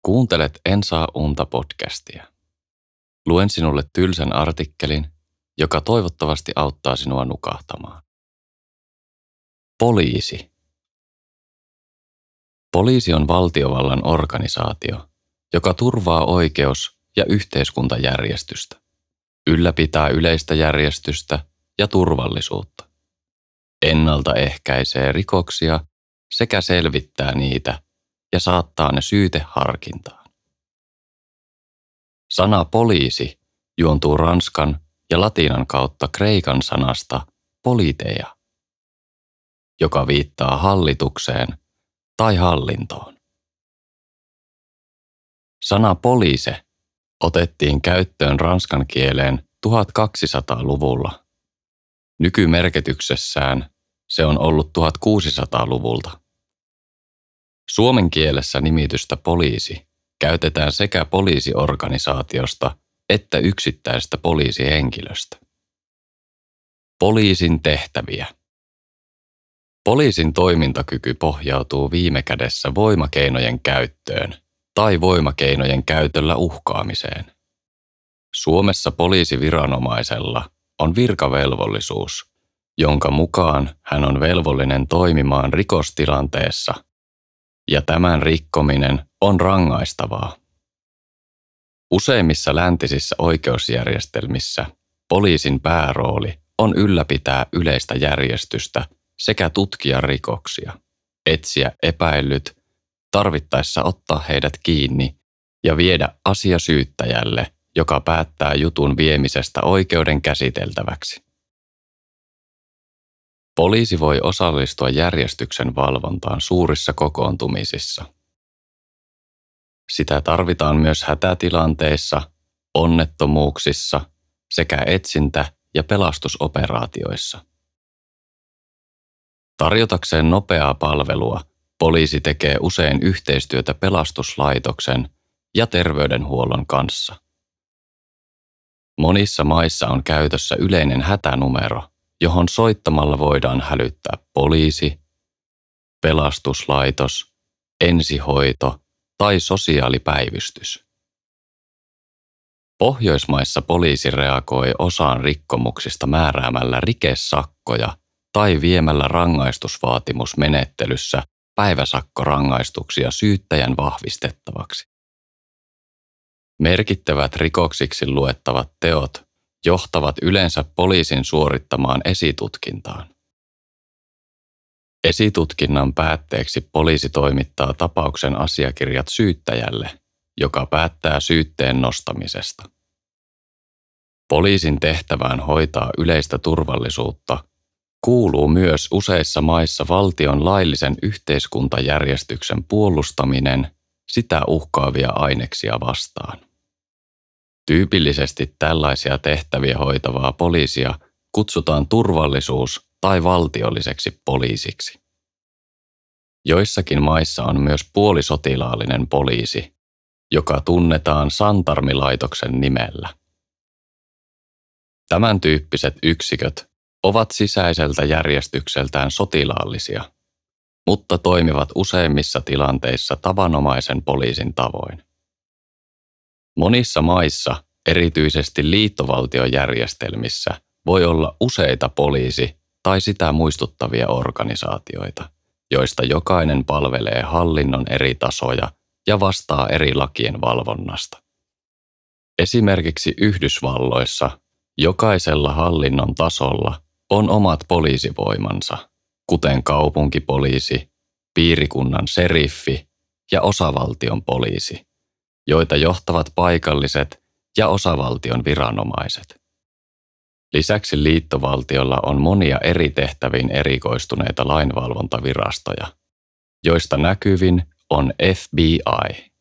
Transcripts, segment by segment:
Kuuntelet En saa unta podcastia. Luen sinulle tylsän artikkelin, joka toivottavasti auttaa sinua nukahtamaan. Poliisi. Poliisi on valtiovallan organisaatio, joka turvaa oikeus- ja yhteiskuntajärjestystä, ylläpitää yleistä järjestystä ja turvallisuutta, ennaltaehkäisee rikoksia sekä selvittää niitä ja saattaa ne syyteharkintaan. Sana poliisi juontuu ranskan ja latinan kautta kreikan sanasta politeia, joka viittaa hallitukseen tai hallintoon. Sana poliise otettiin käyttöön ranskan kieleen 1200-luvulla. Nykymerkityksessään se on ollut 1600-luvulta. Suomen kielessä nimitystä poliisi käytetään sekä poliisiorganisaatiosta että yksittäisestä poliisihenkilöstä. Poliisin tehtäviä. Poliisin toimintakyky pohjautuu viime kädessä voimakeinojen käyttöön tai voimakeinojen käytöllä uhkaamiseen. Suomessa poliisiviranomaisella on virkavelvollisuus, jonka mukaan hän on velvollinen toimimaan rikostilanteessa, ja tämän rikkominen on rangaistavaa. Useimmissa läntisissä oikeusjärjestelmissä poliisin päärooli on ylläpitää yleistä järjestystä sekä tutkia rikoksia, etsiä epäillyt, tarvittaessa ottaa heidät kiinni ja viedä asia syyttäjälle, joka päättää jutun viemisestä oikeuden käsiteltäväksi. Poliisi voi osallistua järjestyksen valvontaan suurissa kokoontumisissa. Sitä tarvitaan myös hätätilanteissa, onnettomuuksissa sekä etsintä- ja pelastusoperaatioissa. Tarjotakseen nopeaa palvelua, poliisi tekee usein yhteistyötä pelastuslaitoksen ja terveydenhuollon kanssa. Monissa maissa on käytössä yleinen hätänumero, johon soittamalla voidaan hälyttää poliisi, pelastuslaitos, ensihoito tai sosiaalipäivystys. Pohjoismaissa poliisi reagoi osaan rikkomuksista määräämällä rikesakkoja tai viemällä rangaistusvaatimusmenettelyssä päiväsakkorangaistuksia syyttäjän vahvistettavaksi. Merkittävät rikoksiksi luettavat teot johtavat yleensä poliisin suorittamaan esitutkintaan. Esitutkinnan päätteeksi poliisi toimittaa tapauksen asiakirjat syyttäjälle, joka päättää syytteen nostamisesta. Poliisin tehtävään hoitaa yleistä turvallisuutta kuuluu myös useissa maissa valtion laillisen yhteiskuntajärjestyksen puolustaminen sitä uhkaavia aineksia vastaan. Tyypillisesti tällaisia tehtäviä hoitavaa poliisia kutsutaan turvallisuus- tai valtiolliseksi poliisiksi. Joissakin maissa on myös puolisotilaallinen poliisi, joka tunnetaan santarmilaitoksen nimellä. Tämän tyyppiset yksiköt ovat sisäiseltä järjestykseltään sotilaallisia, mutta toimivat useimmissa tilanteissa tavanomaisen poliisin tavoin. Monissa maissa, erityisesti liittovaltiojärjestelmissä, voi olla useita poliisi- tai sitä muistuttavia organisaatioita, joista jokainen palvelee hallinnon eri tasoja ja vastaa eri lakien valvonnasta. Esimerkiksi Yhdysvalloissa jokaisella hallinnon tasolla on omat poliisivoimansa, kuten kaupunkipoliisi, piirikunnan seriffi ja osavaltion poliisi, joita johtavat paikalliset ja osavaltion viranomaiset. Lisäksi liittovaltiolla on monia eri tehtäviin erikoistuneita lainvalvontavirastoja, joista näkyvin on FBI.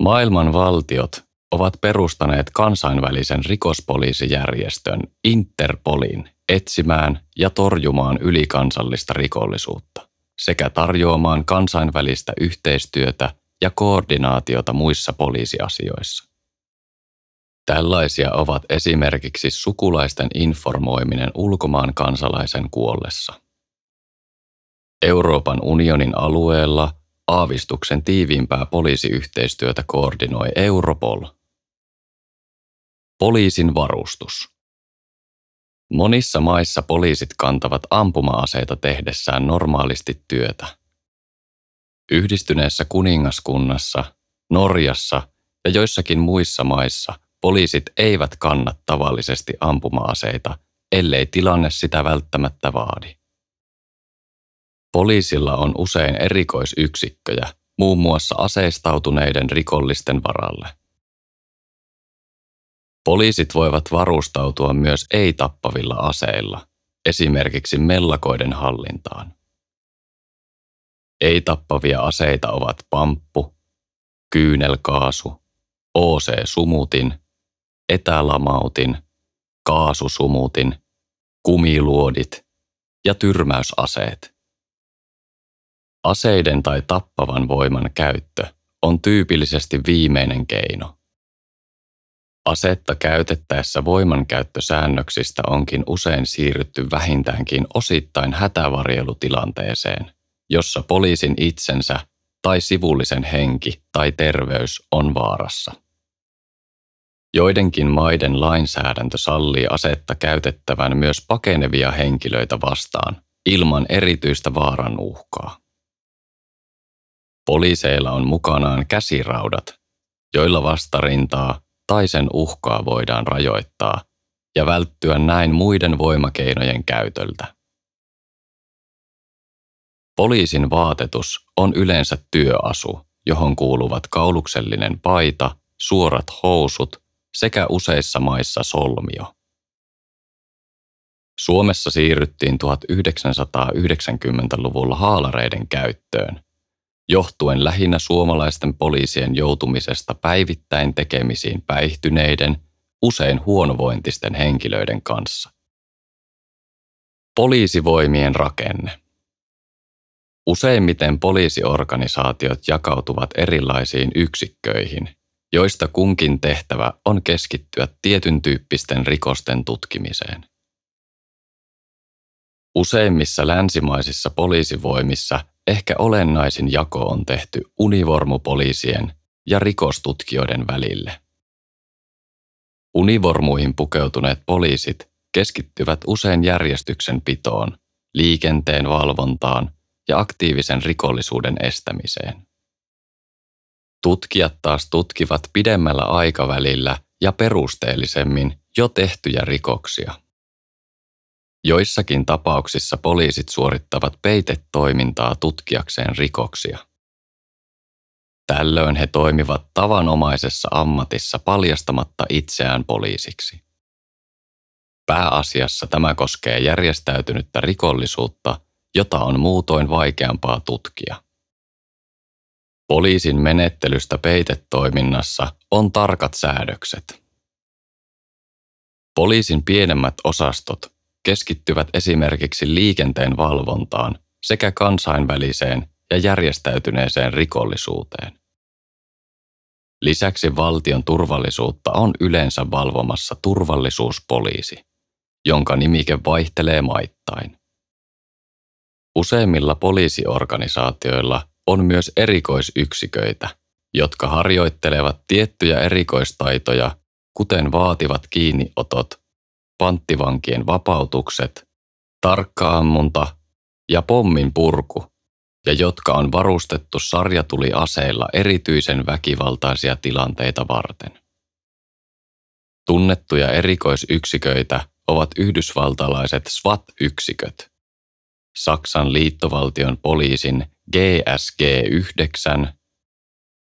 Maailman valtiot ovat perustaneet kansainvälisen rikospoliisijärjestön Interpolin etsimään ja torjumaan ylikansallista rikollisuutta sekä tarjoamaan kansainvälistä yhteistyötä ja koordinaatiota muissa poliisiasioissa. Tällaisia ovat esimerkiksi sukulaisten informoiminen ulkomaan kansalaisen kuollessa. Euroopan unionin alueella aavistuksen tiiviimpää poliisiyhteistyötä koordinoi Europol. Poliisin varustus. Monissa maissa poliisit kantavat ampuma-aseita tehdessään normaalisti työtä. Yhdistyneessä kuningaskunnassa, Norjassa ja joissakin muissa maissa poliisit eivät kanna tavallisesti ampuma-aseita, ellei tilanne sitä välttämättä vaadi. Poliisilla on usein erikoisyksikköjä, muun muassa aseistautuneiden rikollisten varalle. Poliisit voivat varustautua myös ei-tappavilla aseilla, esimerkiksi mellakoiden hallintaan. Ei-tappavia aseita ovat pamppu, kyynelkaasu, OC-sumutin, etälamautin, kaasusumutin, kumiluodit ja tyrmäysaseet. Aseiden tai tappavan voiman käyttö on tyypillisesti viimeinen keino. Asetta käytettäessä voimankäyttösäännöksistä onkin usein siirrytty vähintäänkin osittain hätävarjelutilanteeseen, jossa poliisin itsensä tai sivullisen henki tai terveys on vaarassa. Joidenkin maiden lainsäädäntö sallii asetta käytettävän myös pakenevia henkilöitä vastaan ilman erityistä vaaran uhkaa. Poliiseilla on mukanaan käsiraudat, joilla vastarintaa tai sen uhkaa voidaan rajoittaa ja välttyä näin muiden voimakeinojen käytöltä. Poliisin vaatetus on yleensä työasu, johon kuuluvat kauluksellinen paita, suorat housut sekä useissa maissa solmio. Suomessa siirryttiin 1990-luvulla haalareiden käyttöön, johtuen lähinnä suomalaisten poliisien joutumisesta päivittäin tekemisiin päihtyneiden, usein huonovointisten henkilöiden kanssa. Poliisivoimien rakenne. Useimmiten poliisiorganisaatiot jakautuvat erilaisiin yksikköihin, joista kunkin tehtävä on keskittyä tietyn tyyppisten rikosten tutkimiseen. Useimmissa länsimaisissa poliisivoimissa ehkä olennaisin jako on tehty univormupoliisien ja rikostutkijoiden välille. Univormuihin pukeutuneet poliisit keskittyvät usein järjestyksen pitoon, liikenteen valvontaan ja aktiivisen rikollisuuden estämiseen. Tutkijat taas tutkivat pidemmällä aikavälillä ja perusteellisemmin jo tehtyjä rikoksia. Joissakin tapauksissa poliisit suorittavat peitetoimintaa tutkiakseen rikoksia. Tällöin he toimivat tavanomaisessa ammatissa paljastamatta itseään poliisiksi. Pääasiassa tämä koskee järjestäytynyttä rikollisuutta, jota on muutoin vaikeampaa tutkia. Poliisin menettelystä peitetoiminnassa on tarkat säädökset. Poliisin pienemmät osastot keskittyvät esimerkiksi liikenteen valvontaan sekä kansainväliseen ja järjestäytyneeseen rikollisuuteen. Lisäksi valtion turvallisuutta on yleensä valvomassa turvallisuuspoliisi, jonka nimike vaihtelee maittain. Useimmilla poliisiorganisaatioilla on myös erikoisyksiköitä, jotka harjoittelevat tiettyjä erikoistaitoja, kuten vaativat kiinniotot, panttivankien vapautukset, tarkka-ammunta ja pommin purku, ja jotka on varustettu sarjatuliaseilla erityisen väkivaltaisia tilanteita varten. Tunnettuja erikoisyksiköitä ovat yhdysvaltalaiset SWAT-yksiköt, Saksan liittovaltion poliisin GSG-9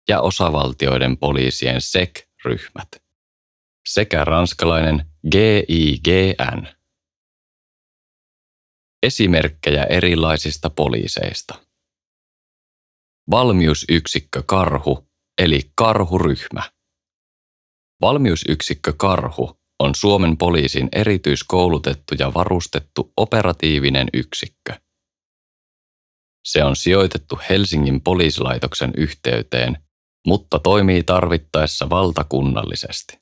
ja osavaltioiden poliisien SEC-ryhmät sekä ranskalainen GIGN. Esimerkkejä erilaisista poliiseista. Valmiusyksikkö Karhu eli Karhuryhmä. Valmiusyksikkö Karhu on Suomen poliisin erityiskoulutettu ja varustettu operatiivinen yksikkö. Se on sijoitettu Helsingin poliisilaitoksen yhteyteen, mutta toimii tarvittaessa valtakunnallisesti.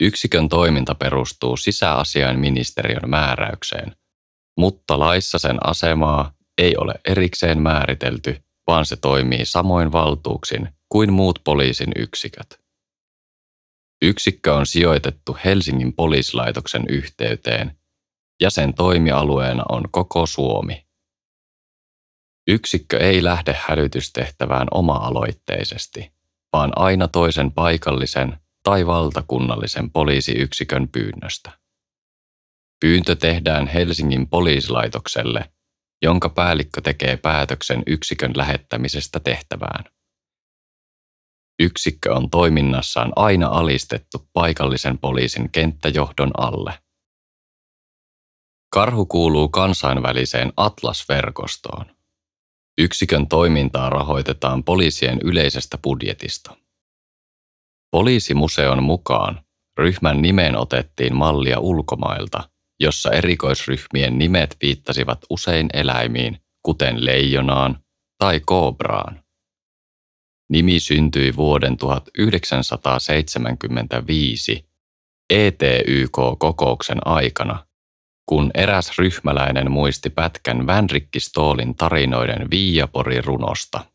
Yksikön toiminta perustuu sisäasiainministeriön määräykseen, mutta laissa sen asemaa ei ole erikseen määritelty vaan se toimii samoin valtuuksin kuin muut poliisin yksiköt. Yksikkö on sijoitettu Helsingin poliisilaitoksen yhteyteen ja sen toimialueena on koko Suomi. Yksikkö ei lähde hälytystehtävään oma-aloitteisesti, vaan aina toisen paikallisen tai valtakunnallisen poliisiyksikön pyynnöstä. Pyyntö tehdään Helsingin poliisilaitokselle, jonka päällikkö tekee päätöksen yksikön lähettämisestä tehtävään. Yksikkö on toiminnassaan aina alistettu paikallisen poliisin kenttäjohdon alle. Karhu kuuluu kansainväliseen Atlas-verkostoon. Yksikön toimintaa rahoitetaan poliisien yleisestä budjetista. Poliisimuseon mukaan ryhmän nimeen otettiin mallia ulkomailta, jossa erikoisryhmien nimet viittasivat usein eläimiin, kuten leijonaan tai koobraan. Nimi syntyi vuoden 1975 ETYK-kokouksen aikana, kun eräs ryhmäläinen muisti pätkän Vänrikki Stoolin tarinoiden Viiapori-runosta.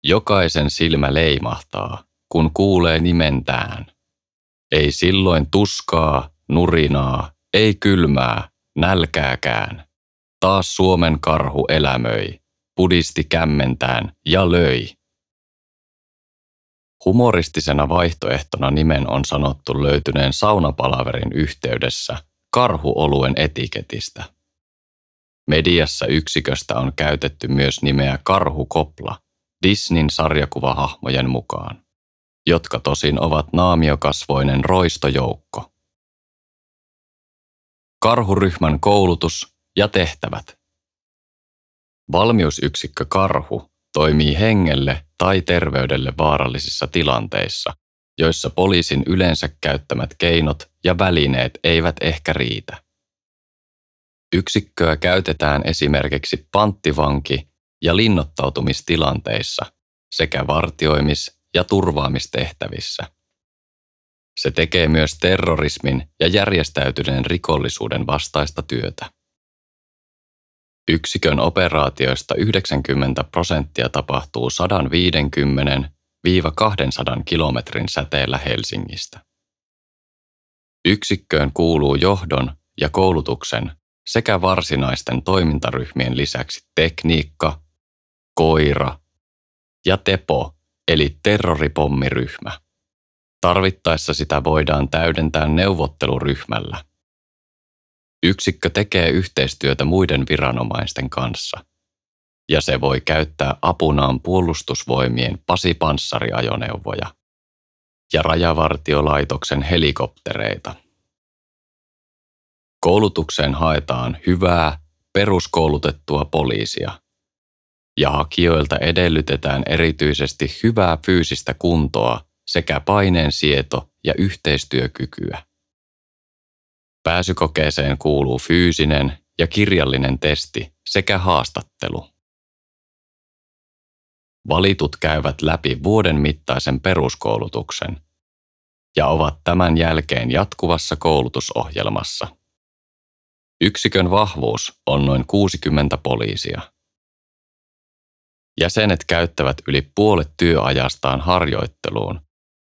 Jokaisen silmä leimahtaa, kun kuulee nimentään. Ei silloin tuskaa, nurinaa, ei kylmää, nälkääkään. Taas Suomen karhu elämöi, pudisti kämmentään ja löi. Humoristisena vaihtoehtona nimen on sanottu löytyneen saunapalaverin yhteydessä karhuoluen etiketistä. Mediassa yksiköstä on käytetty myös nimeä Karhukopla Disneyn sarjakuvahahmojen mukaan, jotka tosin ovat naamiokasvoinen roistojoukko. Karhuryhmän koulutus ja tehtävät. Valmiusyksikkö Karhu toimii hengelle tai terveydelle vaarallisissa tilanteissa, joissa poliisin yleensä käyttämät keinot ja välineet eivät ehkä riitä. Yksikköä käytetään esimerkiksi panttivanki- ja linnoittautumistilanteissa sekä vartioimis- ja turvaamistehtävissä. Se tekee myös terrorismin ja järjestäytyneen rikollisuuden vastaista työtä. Yksikön operaatioista 90% tapahtuu 150–200 kilometrin säteellä Helsingistä. Yksikköön kuuluu johdon ja koulutuksen sekä varsinaisten toimintaryhmien lisäksi tekniikka, koira ja tepo eli terroripommiryhmä. Tarvittaessa sitä voidaan täydentää neuvotteluryhmällä. Yksikkö tekee yhteistyötä muiden viranomaisten kanssa, ja se voi käyttää apunaan puolustusvoimien Pasi-panssariajoneuvoja ja Rajavartiolaitoksen helikoptereita. Koulutukseen haetaan hyvää, peruskoulutettua poliisia, ja hakijoilta edellytetään erityisesti hyvää fyysistä kuntoa sekä paineensieto- ja yhteistyökykyä. Pääsykokeeseen kuuluu fyysinen ja kirjallinen testi sekä haastattelu. Valitut käyvät läpi vuoden mittaisen peruskoulutuksen ja ovat tämän jälkeen jatkuvassa koulutusohjelmassa. Yksikön vahvuus on noin 60 poliisia. Jäsenet käyttävät yli puolet työajastaan harjoitteluun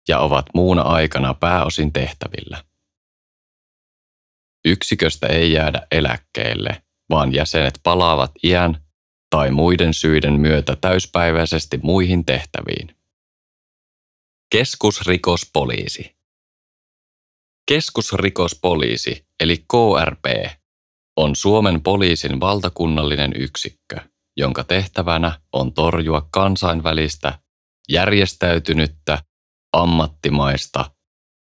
ja ovat muuna aikana pääosin tehtävillä. Yksiköstä ei jäädä eläkkeelle, vaan jäsenet palaavat iän tai muiden syiden myötä täyspäiväisesti muihin tehtäviin. Keskusrikospoliisi. Keskusrikospoliisi eli KRP on Suomen poliisin valtakunnallinen yksikkö, jonka tehtävänä on torjua kansainvälistä, järjestäytynyttä, ammattimaista,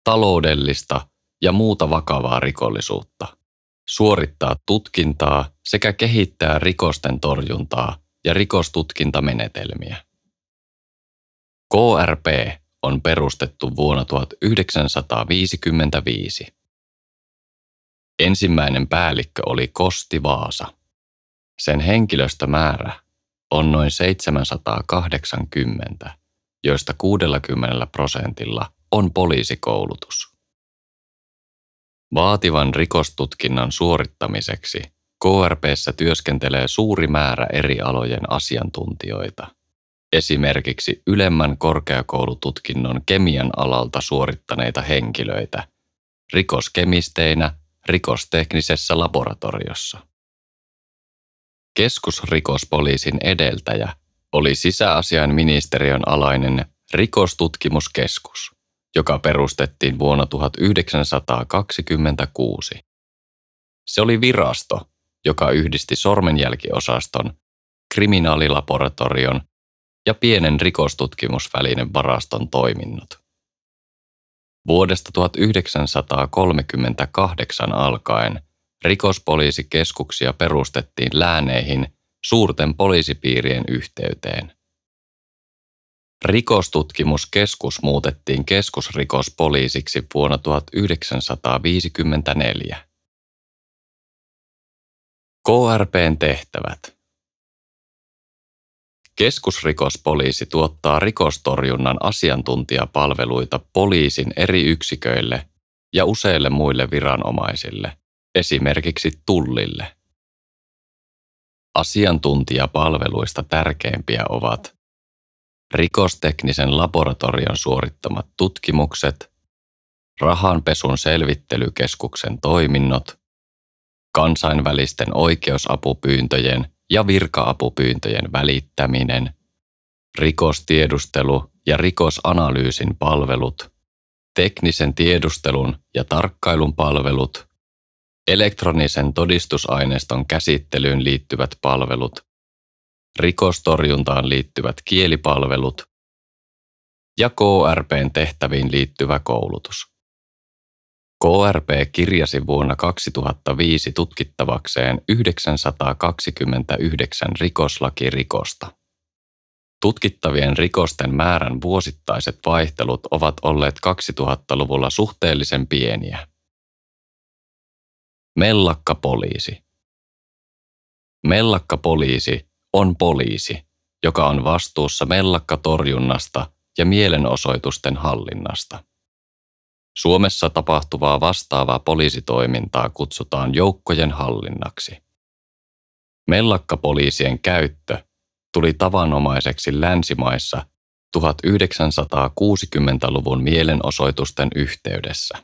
taloudellista ja muuta vakavaa rikollisuutta, suorittaa tutkintaa sekä kehittää rikosten torjuntaa ja rikostutkintamenetelmiä. KRP on perustettu vuonna 1955. Ensimmäinen päällikkö oli Kosti Vaasa. Sen henkilöstömäärä on noin 780, joista 60% on poliisikoulutus. Vaativan rikostutkinnan suorittamiseksi KRP:ssä työskentelee suuri määrä eri alojen asiantuntijoita. Esimerkiksi ylemmän korkeakoulututkinnon kemian alalta suorittaneita henkilöitä, rikoskemisteinä rikosteknisessä laboratoriossa. Keskusrikospoliisin edeltäjä oli sisäasiainministeriön alainen Rikostutkimuskeskus, joka perustettiin vuonna 1926. Se oli virasto, joka yhdisti sormenjälkiosaston, kriminaalilaboratorion ja pienen rikostutkimusvälinevaraston toiminnot. Vuodesta 1938 alkaen rikospoliisikeskuksia perustettiin lääneihin suurten poliisipiirien yhteyteen. Rikostutkimuskeskus muutettiin keskusrikospoliisiksi vuonna 1954. KRP:n tehtävät. Keskusrikospoliisi tuottaa rikostorjunnan asiantuntijapalveluita poliisin eri yksiköille ja useille muille viranomaisille, esimerkiksi Tullille. Asiantuntijapalveluista tärkeimpiä ovat rikosteknisen laboratorion suorittamat tutkimukset, rahanpesun selvittelykeskuksen toiminnot, kansainvälisten oikeusapupyyntöjen ja virka-apupyyntöjen välittäminen, rikostiedustelu ja rikosanalyysin palvelut, teknisen tiedustelun ja tarkkailun palvelut, elektronisen todistusaineiston käsittelyyn liittyvät palvelut, rikostorjuntaan liittyvät kielipalvelut ja KRP:n tehtäviin liittyvä koulutus. KRP kirjasi vuonna 2005 tutkittavakseen 929 rikoslakirikosta. Tutkittavien rikosten määrän vuosittaiset vaihtelut ovat olleet 2000-luvulla suhteellisen pieniä. Mellakkapoliisi. Mellakkapoliisi on poliisi, joka on vastuussa mellakkatorjunnasta ja mielenosoitusten hallinnasta. Suomessa tapahtuvaa vastaavaa poliisitoimintaa kutsutaan joukkojen hallinnaksi. Mellakkapoliisien käyttö tuli tavanomaiseksi länsimaissa 1960-luvun mielenosoitusten yhteydessä.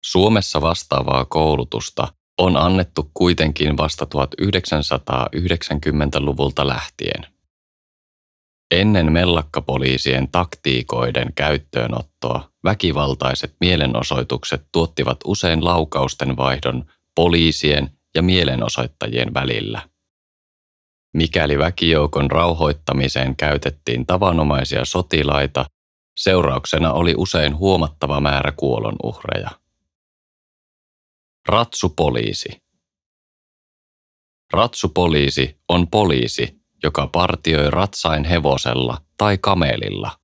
Suomessa vastaavaa koulutusta on annettu kuitenkin vasta 1990-luvulta lähtien. Ennen mellakkapoliisien taktiikoiden käyttöönottoa väkivaltaiset mielenosoitukset tuottivat usein laukausten vaihdon poliisien ja mielenosoittajien välillä. Mikäli väkijoukon rauhoittamiseen käytettiin tavanomaisia sotilaita, seurauksena oli usein huomattava määrä kuolonuhreja. Ratsupoliisi. Ratsupoliisi on poliisi, joka partioi ratsain hevosella tai kamelilla.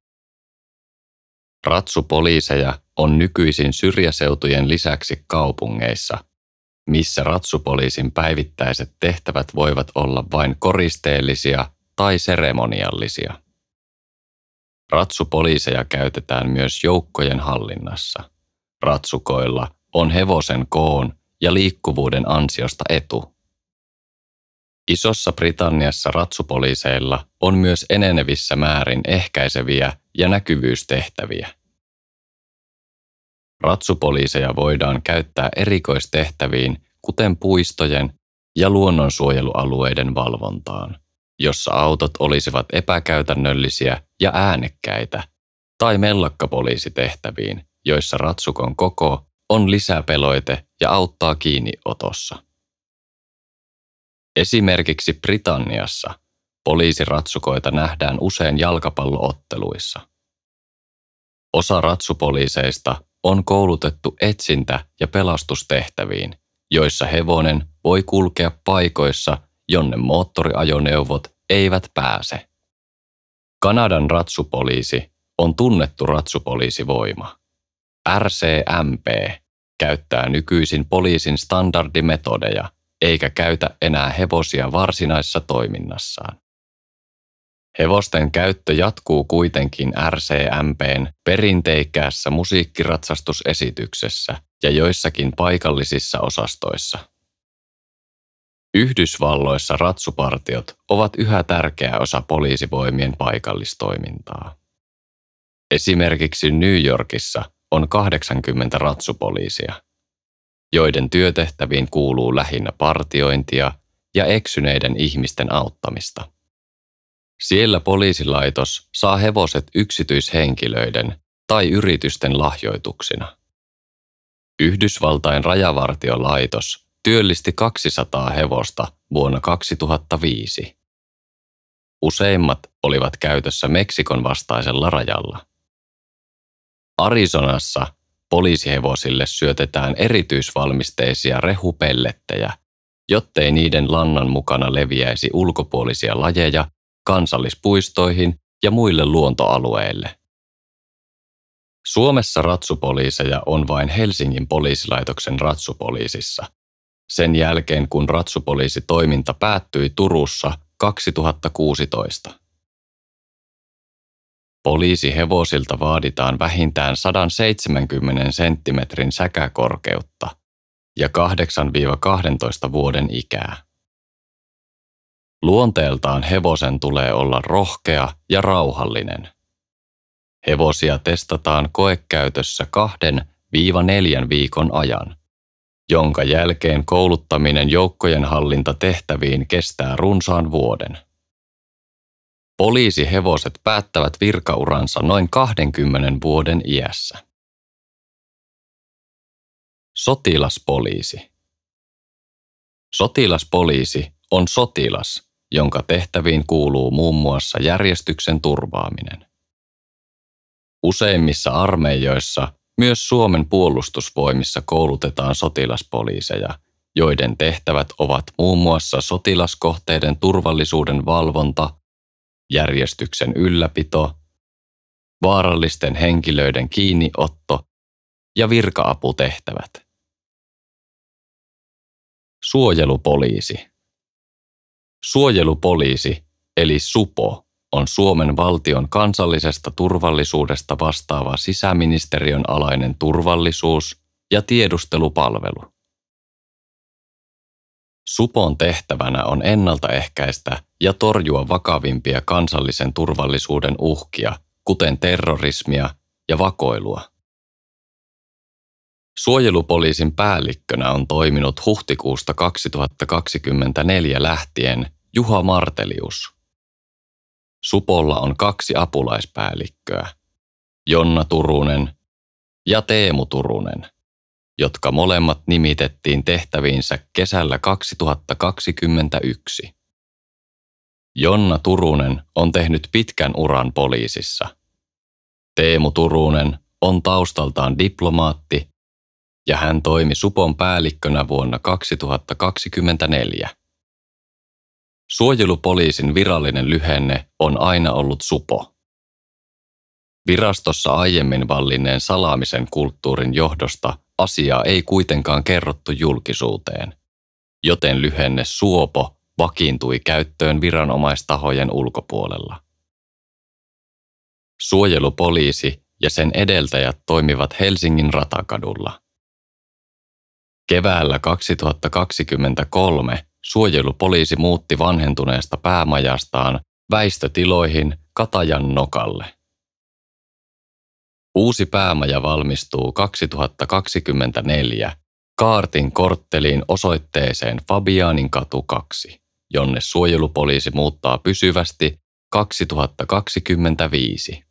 Ratsupoliiseja on nykyisin syrjäseutujen lisäksi kaupungeissa, missä ratsupoliisin päivittäiset tehtävät voivat olla vain koristeellisia tai seremoniallisia. Ratsupoliiseja käytetään myös joukkojen hallinnassa. Ratsukoilla on hevosen koon ja liikkuvuuden ansiosta etu. Isossa Britanniassa ratsupoliiseilla on myös enenevissä määrin ehkäiseviä ja näkyvyystehtäviä. Ratsupoliiseja voidaan käyttää erikoistehtäviin, kuten puistojen ja luonnonsuojelualueiden valvontaan, jossa autot olisivat epäkäytännöllisiä ja äänekkäitä, tai mellakkapoliisitehtäviin, joissa ratsukon koko on lisäpeloite ja auttaa kiinniotossa. Esimerkiksi Britanniassa poliisiratsukoita nähdään usein jalkapallootteluissa. Osa ratsupoliiseista on koulutettu etsintä- ja pelastustehtäviin, joissa hevonen voi kulkea paikoissa, jonne moottoriajoneuvot eivät pääse. Kanadan ratsupoliisi on tunnettu ratsupoliisivoima. RCMP käyttää nykyisin poliisin standardimetodeja eikä käytä enää hevosia varsinaisessa toiminnassaan. Hevosten käyttö jatkuu kuitenkin RCMP:n perinteikkäässä musiikkiratsastusesityksessä ja joissakin paikallisissa osastoissa. Yhdysvalloissa ratsupartiot ovat yhä tärkeä osa poliisivoimien paikallistoimintaa. Esimerkiksi New Yorkissa on 80 ratsupoliisia, joiden työtehtäviin kuuluu lähinnä partiointia ja eksyneiden ihmisten auttamista. Siellä poliisilaitos saa hevoset yksityishenkilöiden tai yritysten lahjoituksina. Yhdysvaltain rajavartiolaitos työllisti 200 hevosta vuonna 2005. Useimmat olivat käytössä Meksikon vastaisella rajalla. Arizonassa poliisihevosille syötetään erityisvalmisteisia rehupellettejä, jottei niiden lannan mukana leviäisi ulkopuolisia lajeja kansallispuistoihin ja muille luontoalueille. Suomessa ratsupoliiseja on vain Helsingin poliisilaitoksen ratsupoliisissa, sen jälkeen kun ratsupoliisitoiminta päättyi Turussa 2016. Poliisihevosilta vaaditaan vähintään 170 senttimetrin säkäkorkeutta ja 8–12 vuoden ikää. Luonteeltaan hevosen tulee olla rohkea ja rauhallinen. Hevosia testataan koekäytössä 2–4 viikon ajan, jonka jälkeen kouluttaminen joukkojen hallintatehtäviin kestää runsaan vuoden. Poliisihevoset päättävät virkauransa noin 20 vuoden iässä. Sotilaspoliisi. Sotilaspoliisi on sotilas, jonka tehtäviin kuuluu muun muassa järjestyksen turvaaminen. Useimmissa armeijoissa, myös Suomen puolustusvoimissa koulutetaan sotilaspoliiseja, joiden tehtävät ovat muun muassa sotilaskohteiden turvallisuuden valvonta, järjestyksen ylläpito, vaarallisten henkilöiden kiinniotto ja virka-aputehtävät. Suojelupoliisi. Suojelupoliisi, eli SUPO, on Suomen valtion kansallisesta turvallisuudesta vastaava sisäministeriön alainen turvallisuus- ja tiedustelupalvelu. SUPOn tehtävänä on ennaltaehkäistä ja torjua vakavimpia kansallisen turvallisuuden uhkia, kuten terrorismia ja vakoilua. Suojelupoliisin päällikkönä on toiminut huhtikuusta 2024 lähtien Juha Martelius. SUPOlla on 2 apulaispäällikköä, Jonna Turunen ja Teemu Turunen, jotka molemmat nimitettiin tehtäviinsä kesällä 2021. Jonna Turunen on tehnyt pitkän uran poliisissa. Teemu Turunen on taustaltaan diplomaatti ja hän toimi SUPOn päällikkönä vuonna 2024. Suojelupoliisin virallinen lyhenne on aina ollut SUPO. Virastossa aiemmin vallinneen salaamisen kulttuurin johdosta asiaa ei kuitenkaan kerrottu julkisuuteen, joten lyhenne SUOPO vakiintui käyttöön viranomaistahojen ulkopuolella. Suojelupoliisi ja sen edeltäjät toimivat Helsingin Ratakadulla. Keväällä 2023 suojelupoliisi muutti vanhentuneesta päämajastaan väistötiloihin Katajan nokalle. Uusi päämaja valmistuu 2024 Kaartin kortteliin osoitteeseen Fabiaaninkatu 2, jonne suojelupoliisi muuttaa pysyvästi 2025.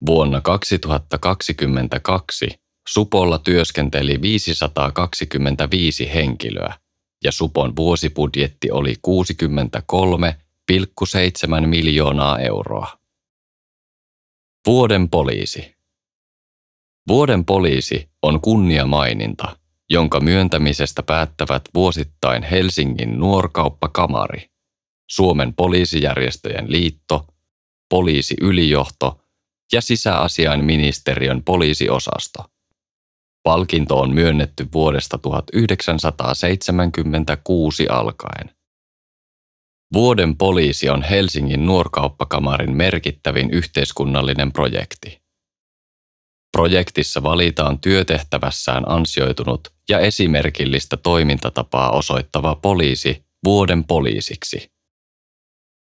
Vuonna 2022 SUPOlla työskenteli 525 henkilöä ja SUPOn vuosibudjetti oli 63,7 miljoonaa euroa. Vuoden poliisi. Vuoden poliisi on kunniamaininta, jonka myöntämisestä päättävät vuosittain Helsingin nuorkauppakamari, Suomen poliisijärjestöjen liitto, poliisiylijohto ja sisäasiainministeriön poliisiosasto. Palkinto on myönnetty vuodesta 1976 alkaen. Vuoden poliisi on Helsingin nuorkauppakamarin merkittävin yhteiskunnallinen projekti. Projektissa valitaan työtehtävässään ansioitunut ja esimerkillistä toimintatapaa osoittava poliisi vuoden poliisiksi.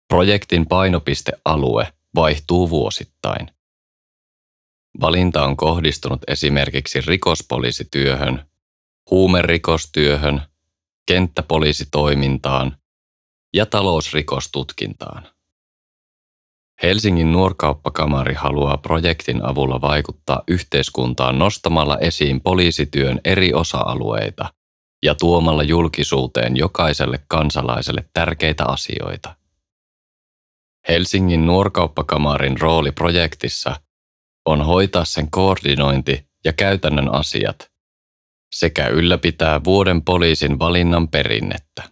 Projektin painopistealue vaihtuu vuosittain. Valinta on kohdistunut esimerkiksi rikospoliisityöhön, huumerikostyöhön, kenttäpoliisitoimintaan ja talousrikostutkintaan. Helsingin Nuorkauppakamari haluaa projektin avulla vaikuttaa yhteiskuntaan nostamalla esiin poliisityön eri osa-alueita ja tuomalla julkisuuteen jokaiselle kansalaiselle tärkeitä asioita. Helsingin Nuorkauppakamarin rooli projektissa on hoitaa sen koordinointi ja käytännön asiat sekä ylläpitää vuoden poliisin valinnan perinnettä.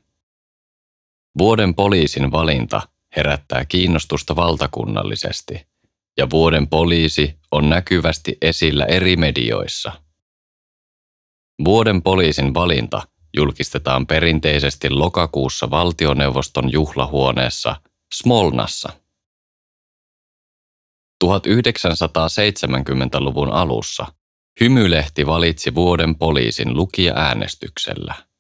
Vuoden poliisin valinta herättää kiinnostusta valtakunnallisesti ja vuoden poliisi on näkyvästi esillä eri medioissa. Vuoden poliisin valinta julkistetaan perinteisesti lokakuussa valtioneuvoston juhlahuoneessa Smolnassa. 1970-luvun alussa Hymylehti valitsi vuoden poliisin lukija-äänestyksellä.